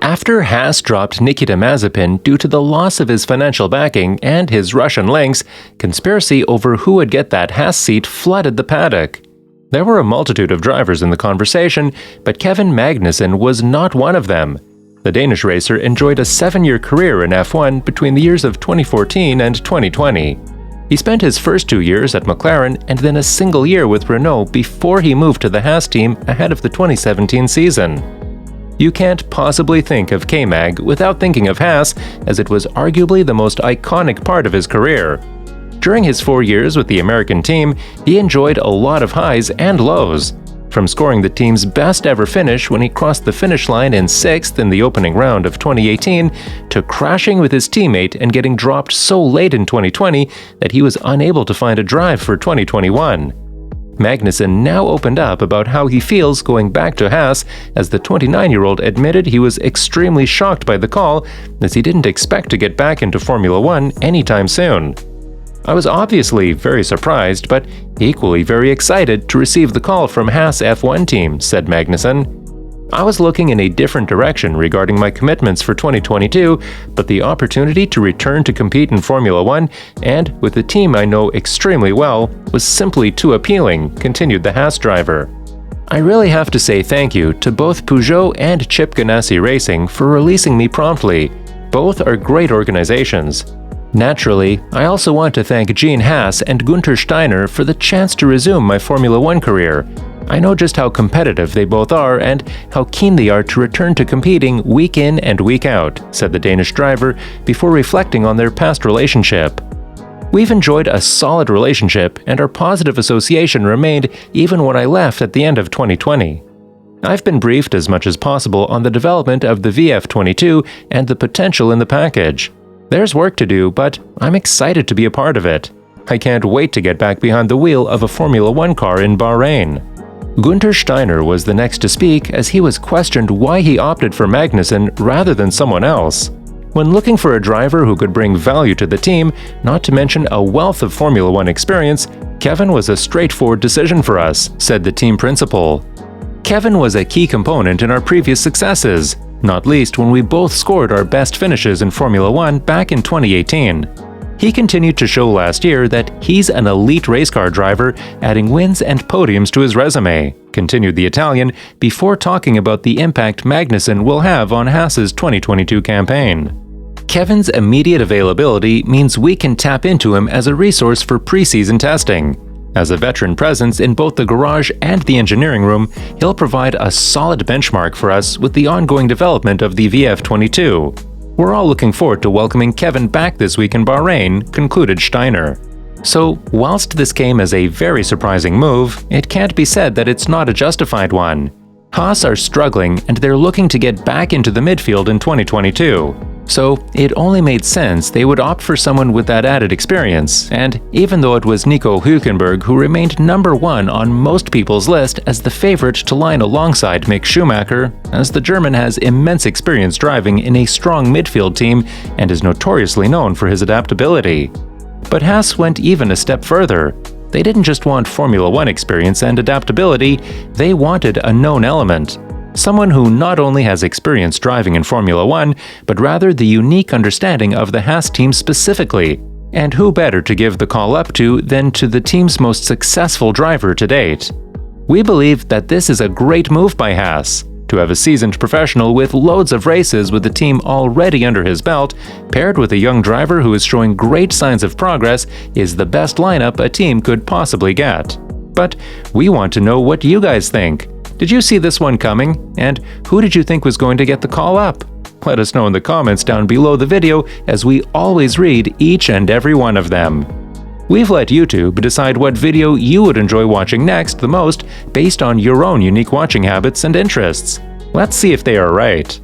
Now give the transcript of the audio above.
After Haas dropped Nikita Mazepin due to the loss of his financial backing and his Russian links, conspiracy over who would get that Haas seat flooded the paddock. There were a multitude of drivers in the conversation, but Kevin Magnussen was not one of them. The Danish racer enjoyed a 7-year career in F1 between the years of 2014 and 2020. He spent his first 2 years at McLaren and then a single year with Renault before he moved to the Haas team ahead of the 2017 season. You can't possibly think of K-Mag without thinking of Haas, as it was arguably the most iconic part of his career. During his 4 years with the American team, he enjoyed a lot of highs and lows. From scoring the team's best ever finish when he crossed the finish line in 6th in the opening round of 2018, to crashing with his teammate and getting dropped so late in 2020 that he was unable to find a drive for 2021. Magnussen now opened up about how he feels going back to Haas, as the 29-year-old admitted he was extremely shocked by the call, as he didn't expect to get back into Formula 1 anytime soon. "I was obviously very surprised, but equally very excited to receive the call from Haas F1 team," said Magnussen. "I was looking in a different direction regarding my commitments for 2022, but the opportunity to return to compete in Formula 1, and with a team I know extremely well, was simply too appealing," continued the Haas driver. "I really have to say thank you to both Peugeot and Chip Ganassi Racing for releasing me promptly. Both are great organizations. Naturally, I also want to thank Gene Haas and Günther Steiner for the chance to resume my Formula 1 career. I know just how competitive they both are and how keen they are to return to competing week in and week out," said the Danish driver before reflecting on their past relationship. "We've enjoyed a solid relationship, and our positive association remained even when I left at the end of 2020. I've been briefed as much as possible on the development of the VF22 and the potential in the package. There's work to do, but I'm excited to be a part of it. I can't wait to get back behind the wheel of a Formula 1 car in Bahrain." Günther Steiner was the next to speak, as he was questioned why he opted for Magnussen rather than someone else. "When looking for a driver who could bring value to the team, not to mention a wealth of Formula 1 experience, Kevin was a straightforward decision for us," said the team principal. "Kevin was a key component in our previous successes, not least when we both scored our best finishes in Formula 1 back in 2018. He continued to show last year that he's an elite race car driver, adding wins and podiums to his resume," continued the Italian, before talking about the impact Magnussen will have on Haas's 2022 campaign. "Kevin's immediate availability means we can tap into him as a resource for preseason testing. As a veteran presence in both the garage and the engineering room, he'll provide a solid benchmark for us with the ongoing development of the VF22. We're all looking forward to welcoming Kevin back this week in Bahrain," concluded Steiner. So, whilst this came as a very surprising move, it can't be said that it's not a justified one. Haas are struggling, and they're looking to get back into the midfield in 2022. So, it only made sense they would opt for someone with that added experience, and even though it was Nico Hülkenberg who remained number 1 on most people's list as the favorite to line alongside Mick Schumacher, as the German has immense experience driving in a strong midfield team and is notoriously known for his adaptability. But Haas went even a step further. They didn't just want Formula 1 experience and adaptability, they wanted a known element. Someone who not only has experience driving in Formula 1, but rather the unique understanding of the Haas team specifically. And who better to give the call up to than to the team's most successful driver to date? We believe that this is a great move by Haas. To have a seasoned professional with loads of races with the team already under his belt, paired with a young driver who is showing great signs of progress, is the best lineup a team could possibly get. But we want to know what you guys think. Did you see this one coming? And who did you think was going to get the call up? Let us know in the comments down below the video, as we always read each and every one of them. We've let YouTube decide what video you would enjoy watching next the most based on your own unique watching habits and interests. Let's see if they are right.